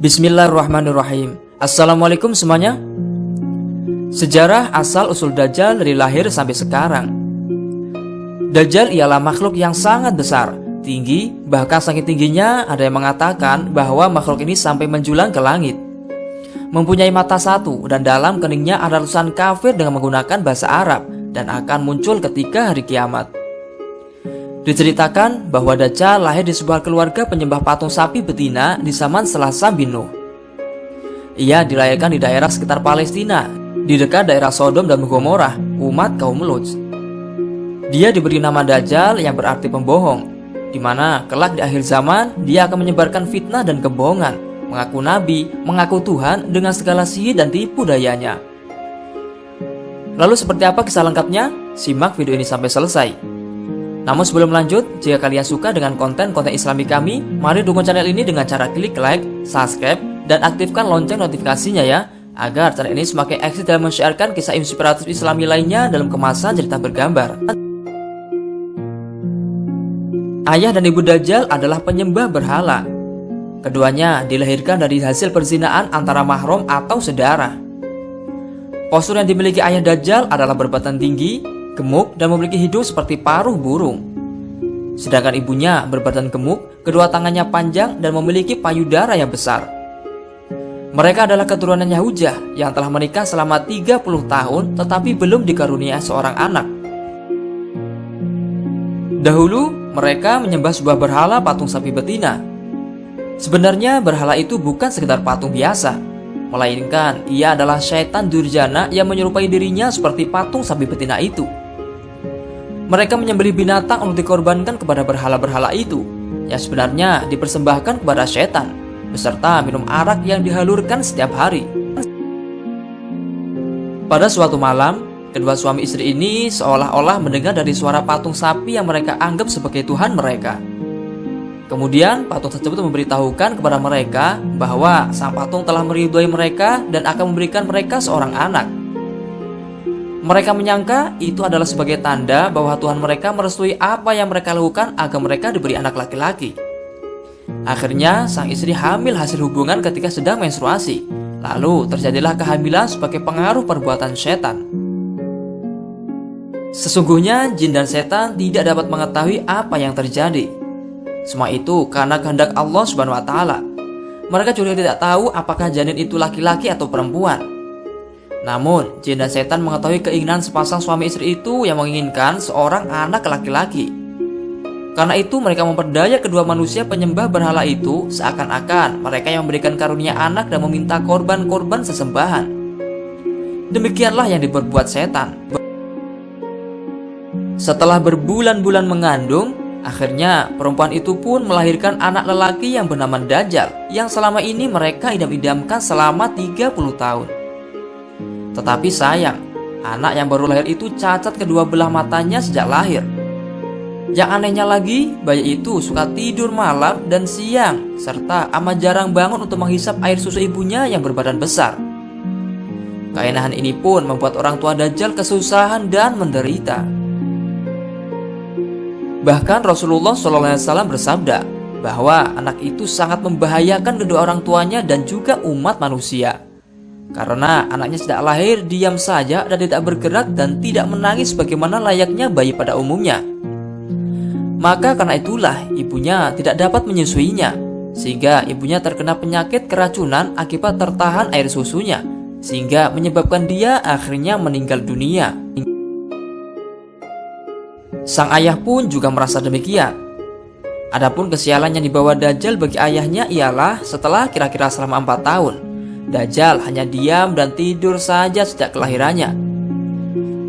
Bismillahirrahmanirrahim. Assalamualaikum semuanya. Sejarah asal-usul Dajjal dari lahir sampai sekarang. Dajjal ialah makhluk yang sangat besar, tinggi, bahkan saking tingginya ada yang mengatakan bahwa makhluk ini sampai menjulang ke langit. Mempunyai mata satu dan dalam keningnya ada ratusan kafir dengan menggunakan bahasa Arab dan akan muncul ketika hari kiamat. Diceritakan bahwa Dajjal lahir di sebuah keluarga penyembah patung sapi betina di zaman Selasa bin Nuh. Ia dilahirkan di daerah sekitar Palestina, di dekat daerah Sodom dan Gomorrah, umat kaum Lut. Dia diberi nama Dajjal yang berarti pembohong, di mana kelak di akhir zaman dia akan menyebarkan fitnah dan kebohongan, mengaku nabi, mengaku Tuhan dengan segala sihir dan tipu dayanya. Lalu seperti apa kisah lengkapnya? Simak video ini sampai selesai. Namun sebelum lanjut, jika kalian suka dengan konten-konten Islami kami, mari dukung channel ini dengan cara klik like, subscribe, dan aktifkan lonceng notifikasinya ya, agar channel ini semakin eksis dalam men-sharekan kisah inspiratif Islami lainnya dalam kemasan cerita bergambar. Ayah dan ibu Dajjal adalah penyembah berhala. Keduanya dilahirkan dari hasil perzinaan antara mahram atau saudara. Postur yang dimiliki ayah Dajjal adalah berbadan tinggi, gemuk, dan memiliki hidung seperti paruh burung. Sedangkan ibunya berbadan gemuk, kedua tangannya panjang, dan memiliki payudara yang besar. Mereka adalah keturunan Yahujah yang telah menikah selama 30 tahun tetapi belum dikaruniai seorang anak. Dahulu, mereka menyembah sebuah berhala patung sapi betina. Sebenarnya berhala itu bukan sekedar patung biasa, melainkan ia adalah syaitan durjana yang menyerupai dirinya seperti patung sapi betina itu. Mereka menyembelih binatang untuk dikorbankan kepada berhala-berhala itu, yang sebenarnya dipersembahkan kepada syaitan, beserta minum arak yang dihalurkan setiap hari. Pada suatu malam, kedua suami istri ini seolah-olah mendengar dari suara patung sapi yang mereka anggap sebagai Tuhan mereka. Kemudian patung tersebut memberitahukan kepada mereka bahwa sang patung telah meridhoi mereka dan akan memberikan mereka seorang anak. Mereka menyangka itu adalah sebagai tanda bahwa Tuhan mereka merestui apa yang mereka lakukan agar mereka diberi anak laki-laki. Akhirnya sang istri hamil hasil hubungan ketika sedang menstruasi. Lalu terjadilah kehamilan sebagai pengaruh perbuatan setan. Sesungguhnya jin dan setan tidak dapat mengetahui apa yang terjadi. Semua itu karena kehendak Allah Subhanahu wa taala. Mereka juga tidak tahu apakah janin itu laki-laki atau perempuan. Namun, jin dan setan mengetahui keinginan sepasang suami istri itu yang menginginkan seorang anak laki-laki. Karena itu mereka memperdaya kedua manusia penyembah berhala itu seakan-akan mereka yang memberikan karunia anak dan meminta korban-korban sesembahan. Demikianlah yang diperbuat setan. Setelah berbulan-bulan mengandung, akhirnya perempuan itu pun melahirkan anak lelaki yang bernama Dajjal, yang selama ini mereka idam-idamkan selama 30 tahun. Tetapi sayang, anak yang baru lahir itu cacat kedua belah matanya sejak lahir. Yang anehnya lagi, bayi itu suka tidur malam dan siang, serta amat jarang bangun untuk menghisap air susu ibunya yang berbadan besar. Keanehan ini pun membuat orang tua Dajjal kesusahan dan menderita. Bahkan Rasulullah SAW bersabda bahwa anak itu sangat membahayakan kedua orang tuanya dan juga umat manusia. Karena anaknya sejak lahir diam saja dan tidak bergerak dan tidak menangis sebagaimana layaknya bayi pada umumnya. Maka karena itulah ibunya tidak dapat menyusuinya, sehingga ibunya terkena penyakit keracunan akibat tertahan air susunya, sehingga menyebabkan dia akhirnya meninggal dunia. Sang ayah pun juga merasa demikian. Adapun kesialan yang dibawa Dajjal bagi ayahnya ialah setelah kira-kira selama 4 tahun, Dajjal hanya diam dan tidur saja sejak kelahirannya.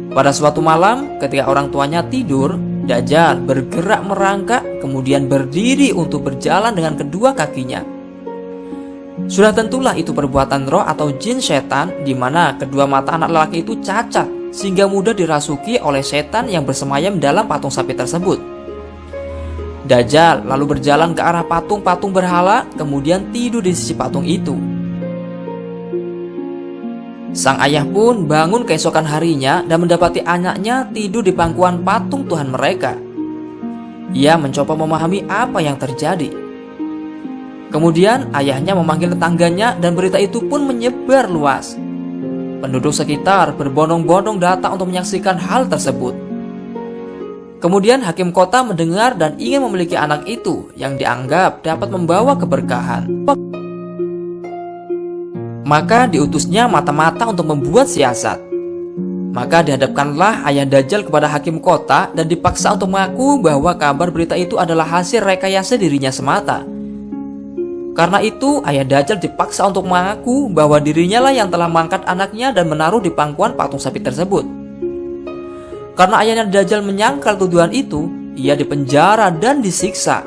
Pada suatu malam, ketika orang tuanya tidur, Dajjal bergerak merangkak, kemudian berdiri untuk berjalan dengan kedua kakinya. Sudah tentulah itu perbuatan roh atau jin setan, di mana kedua mata anak lelaki itu cacat, sehingga mudah dirasuki oleh setan yang bersemayam dalam patung sapi tersebut. Dajjal lalu berjalan ke arah patung-patung berhala, kemudian tidur di sisi patung itu. Sang ayah pun bangun keesokan harinya dan mendapati anaknya tidur di pangkuan patung Tuhan mereka. Ia mencoba memahami apa yang terjadi. Kemudian ayahnya memanggil tetangganya dan berita itu pun menyebar luas. Penduduk sekitar berbondong-bondong datang untuk menyaksikan hal tersebut. Kemudian hakim kota mendengar dan ingin memiliki anak itu yang dianggap dapat membawa keberkahan. Maka diutusnya mata-mata untuk membuat siasat. Maka dihadapkanlah ayah Dajjal kepada hakim kota dan dipaksa untuk mengaku bahwa kabar berita itu adalah hasil rekayasa dirinya semata. Karena itu ayah Dajjal dipaksa untuk mengaku bahwa dirinya lah yang telah mengangkat anaknya dan menaruh di pangkuan patung sapi tersebut. Karena ayahnya Dajjal menyangkal tuduhan itu, ia dipenjara dan disiksa.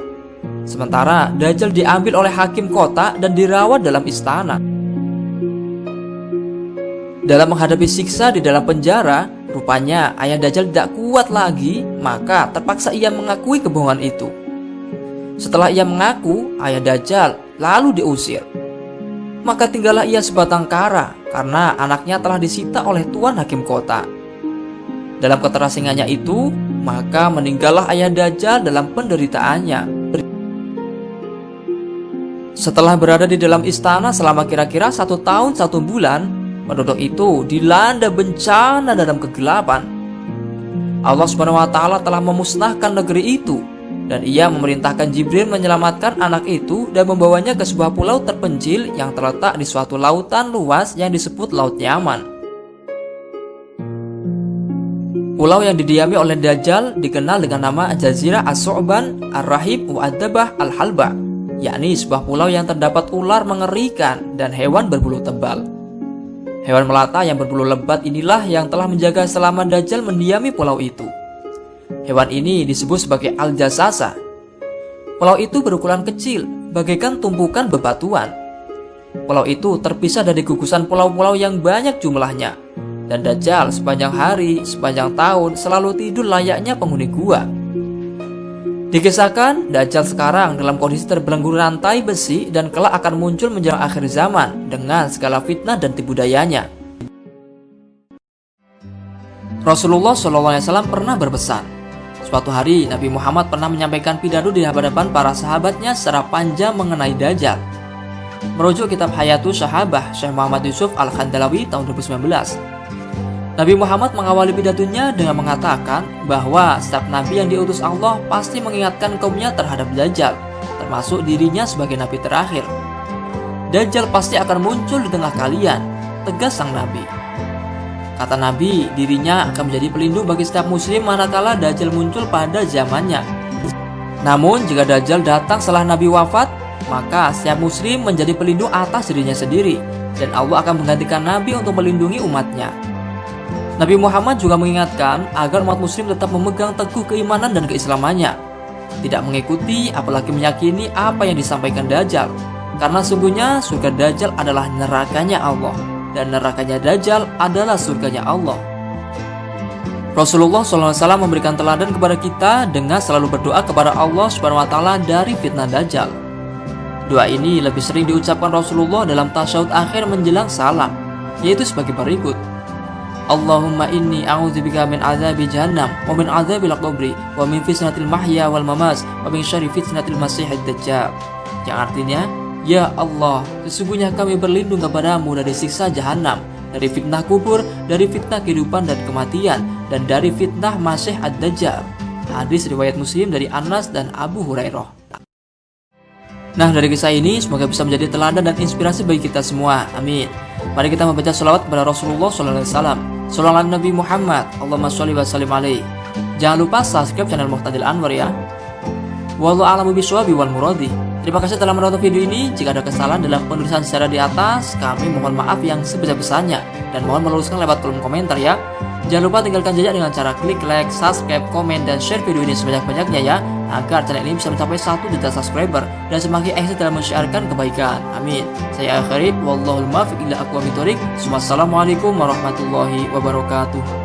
Sementara Dajjal diambil oleh hakim kota dan dirawat dalam istana. Dalam menghadapi siksa di dalam penjara, rupanya ayah Dajjal tidak kuat lagi, maka terpaksa ia mengakui kebohongan itu. Setelah ia mengaku, ayah Dajjal lalu diusir. Maka tinggallah ia sebatang kara karena anaknya telah disita oleh tuan hakim kota. Dalam keterasingannya itu, maka meninggallah ayah Dajjal dalam penderitaannya. Setelah berada di dalam istana selama kira-kira 1 tahun 1 bulan, penduduk itu dilanda bencana dalam kegelapan. Allah Subhanahu wa Ta'ala telah memusnahkan negeri itu, dan ia memerintahkan Jibril menyelamatkan anak itu dan membawanya ke sebuah pulau terpencil yang terletak di suatu lautan luas yang disebut Laut Yaman. Pulau yang didiami oleh Dajjal dikenal dengan nama Jazirah As-Su'ban, Ar-Rahib, Wa'adzabah, Al-Halba, yakni sebuah pulau yang terdapat ular mengerikan dan hewan berbulu tebal. Hewan melata yang berbulu lebat inilah yang telah menjaga selama Dajjal mendiami pulau itu. Hewan ini disebut sebagai Al-Jassasa. Pulau itu berukuran kecil, bagaikan tumpukan bebatuan. Pulau itu terpisah dari gugusan pulau-pulau yang banyak jumlahnya. Dan Dajjal sepanjang hari, sepanjang tahun selalu tidur layaknya penghuni gua. Dikisahkan, Dajjal sekarang dalam kondisi terbelenggu rantai besi dan kelak akan muncul menjelang akhir zaman dengan segala fitnah dan tipu dayanya. Rasulullah SAW pernah berpesan. Suatu hari Nabi Muhammad pernah menyampaikan pidato di hadapan para sahabatnya secara panjang mengenai Dajjal. Merujuk kitab Hayatus Sahabah Syekh Muhammad Yusuf Al-Khandalawi tahun 2019. Nabi Muhammad mengawali pidatonya dengan mengatakan bahwa setiap nabi yang diutus Allah pasti mengingatkan kaumnya terhadap Dajjal, termasuk dirinya sebagai nabi terakhir. Dajjal pasti akan muncul di tengah kalian, tegas sang nabi. Kata nabi, dirinya akan menjadi pelindung bagi setiap muslim manakala Dajjal muncul pada zamannya. Namun jika Dajjal datang setelah nabi wafat, maka setiap muslim menjadi pelindung atas dirinya sendiri, dan Allah akan menggantikan nabi untuk melindungi umatnya. Nabi Muhammad juga mengingatkan agar umat muslim tetap memegang teguh keimanan dan keislamannya, tidak mengikuti apalagi meyakini apa yang disampaikan Dajjal, karena sungguhnya surga Dajjal adalah nerakanya Allah dan nerakanya Dajjal adalah surganya Allah. Rasulullah SAW memberikan teladan kepada kita dengan selalu berdoa kepada Allah SWT dari fitnah Dajjal. Doa ini lebih sering diucapkan Rasulullah dalam tasyahud akhir menjelang salam, yaitu sebagai berikut: Allahumma inni a'udzubika min azabi jahannam wa min azabil qabri wa min fitnatil mahya wal mamas wa min syarri fitnatil masiihid dajjal. Yang artinya, ya Allah, sesungguhnya kami berlindung kepadamu dari siksa jahanam, dari fitnah kubur, dari fitnah kehidupan dan kematian, dan dari fitnah Masih ad-Dajjal. Hadis riwayat Muslim dari Anas dan Abu Hurairah. Nah, dari kisah ini semoga bisa menjadi teladan dan inspirasi bagi kita semua. Amin. Mari kita membaca sholawat kepada Rasulullah SAW. Sholawat Nabi Muhammad, Allahumma sholli wa sallim alaihi. Jangan lupa subscribe channel Muhtadil Anwar ya. Wallahu a'lamu bishawab wal muradi. Terima kasih telah menonton video ini. Jika ada kesalahan dalam penulisan secara di atas, kami mohon maaf yang sebesar-besarnya dan mohon meluruskan lewat kolom komentar ya. Jangan lupa tinggalkan jejak dengan cara klik like, subscribe, komen, dan share video ini sebanyak-banyaknya ya, agar channel ini bisa mencapai 1 juta subscriber dan semakin eksis dalam menyiarkan kebaikan. Amin. Saya akhiri, wallahul muwaffiq ila aqwamit thoriq. Wassalamualaikum warahmatullahi wabarakatuh.